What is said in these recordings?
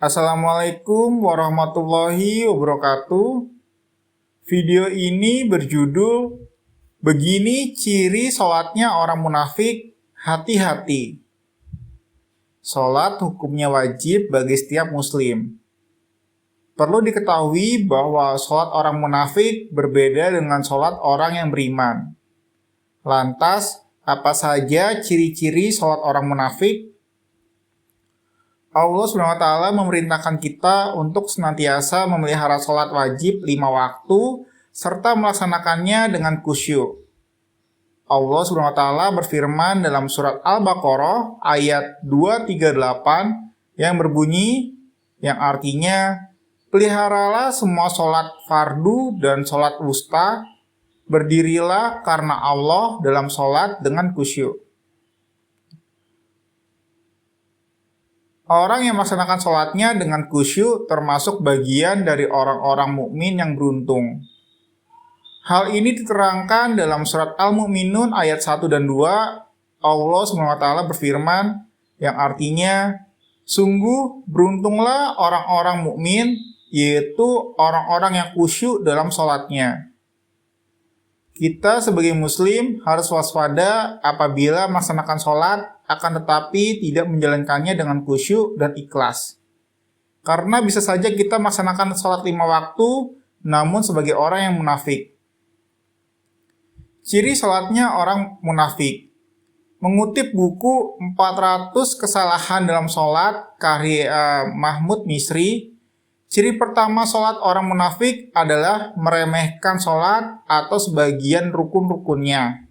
Assalamualaikum warahmatullahi wabarakatuh. Video ini berjudul Begini Ciri Sholatnya Orang Munafik, Hati-hati. Sholat hukumnya wajib bagi setiap muslim. Perlu diketahui bahwa sholat orang munafik berbeda dengan sholat orang yang beriman. Lantas, apa saja ciri-ciri sholat orang munafik? Allah SWT memerintahkan kita untuk senantiasa memelihara sholat wajib 5 waktu serta melaksanakannya dengan khusyuk. Allah SWT berfirman dalam surat Al-Baqarah ayat 238 yang berbunyi, yang artinya, peliharalah semua sholat fardu dan sholat wusta, berdirilah karena Allah dalam sholat dengan khusyuk. Orang yang melaksanakan sholatnya dengan khusyuk termasuk bagian dari orang-orang mukmin yang beruntung. Hal ini diterangkan dalam surat Al-Mu'minun ayat 1 dan 2. Allah SWT berfirman yang artinya, sungguh beruntunglah orang-orang mukmin, yaitu orang-orang yang khusyuk dalam sholatnya. Kita sebagai muslim harus waspada apabila melaksanakan sholat, akan tetapi tidak menjalankannya dengan khusyuk dan ikhlas. Karena bisa saja kita melaksanakan sholat 5 waktu, namun sebagai orang yang munafik. Ciri sholatnya orang munafik. Mengutip buku 400 Kesalahan dalam Sholat karya Mahmud Misri, ciri pertama sholat orang munafik adalah meremehkan sholat atau sebagian rukun-rukunnya.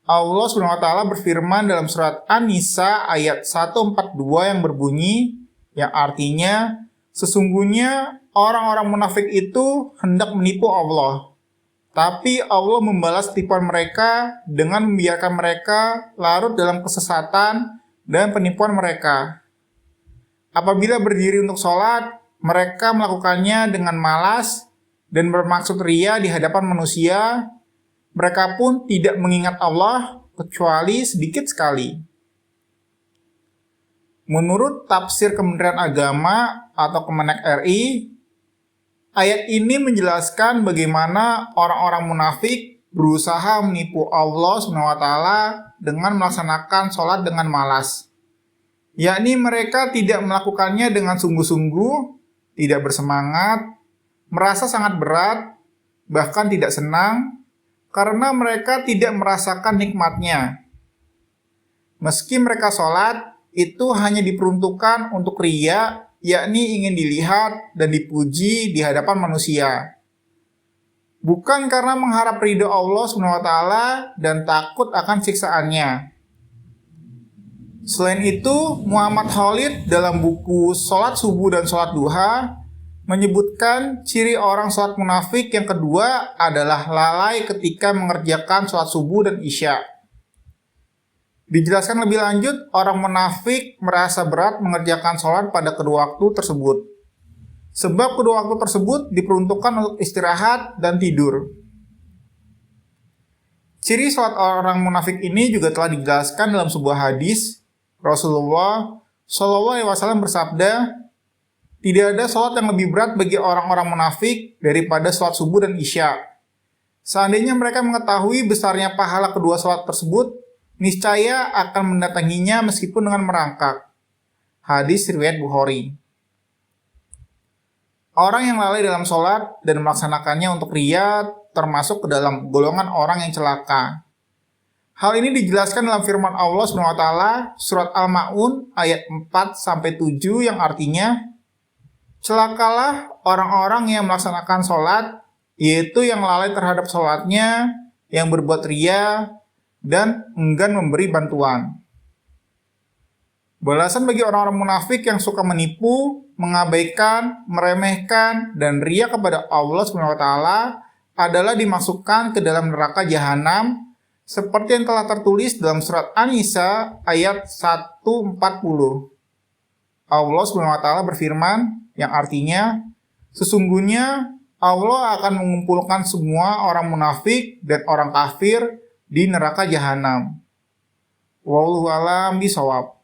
Allah SWT berfirman dalam surat An-Nisa ayat 142 yang berbunyi, yang artinya, sesungguhnya orang-orang munafik itu hendak menipu Allah. Tapi Allah membalas tipuan mereka dengan membiarkan mereka larut dalam kesesatan dan penipuan mereka. Apabila berdiri untuk sholat, mereka melakukannya dengan malas dan bermaksud ria di hadapan manusia. Mereka pun tidak mengingat Allah kecuali sedikit sekali. Menurut tafsir Kementerian Agama atau Kemenak RI, ayat ini menjelaskan bagaimana orang-orang munafik berusaha menipu Allah SWT dengan melaksanakan sholat dengan malas. Yakni mereka tidak melakukannya dengan sungguh-sungguh, tidak bersemangat, merasa sangat berat, bahkan tidak senang, karena mereka tidak merasakan nikmatnya. Meski mereka sholat, itu hanya diperuntukkan untuk riya, yakni ingin dilihat dan dipuji di hadapan manusia. Bukan karena mengharap ridho Allah SWT dan takut akan siksaannya. Selain itu, Muhammad Khalid dalam buku Sholat Subuh dan Sholat Duha menyebutkan ciri orang sholat munafik yang kedua adalah lalai ketika mengerjakan sholat subuh dan isya. Dijelaskan lebih lanjut, orang munafik merasa berat mengerjakan sholat pada kedua waktu tersebut. Sebab kedua waktu tersebut diperuntukkan untuk istirahat dan tidur. Ciri sholat orang munafik ini juga telah dijelaskan dalam sebuah hadis. Rasulullah SAW bersabda, tidak ada sholat yang lebih berat bagi orang-orang munafik daripada sholat subuh dan isya. Seandainya mereka mengetahui besarnya pahala kedua sholat tersebut, niscaya akan mendatanginya meskipun dengan merangkak. Hadis riwayat Bukhari. Orang yang lalai dalam sholat dan melaksanakannya untuk riya termasuk ke dalam golongan orang yang celaka. Hal ini dijelaskan dalam firman Allah SWT surat Al-Ma'un ayat 4-7 yang artinya, celakalah orang-orang yang melaksanakan sholat, yaitu yang lalai terhadap sholatnya, yang berbuat ria, dan enggan memberi bantuan. Balasan bagi orang-orang munafik yang suka menipu, mengabaikan, meremehkan, dan ria kepada Allah SWT adalah dimasukkan ke dalam neraka jahanam, seperti yang telah tertulis dalam surat An-Nisa ayat 140. Allah SWT berfirman, yang artinya, sesungguhnya Allah akan mengumpulkan semua orang munafik dan orang kafir di neraka jahanam. Wallahu a'lam bishawab.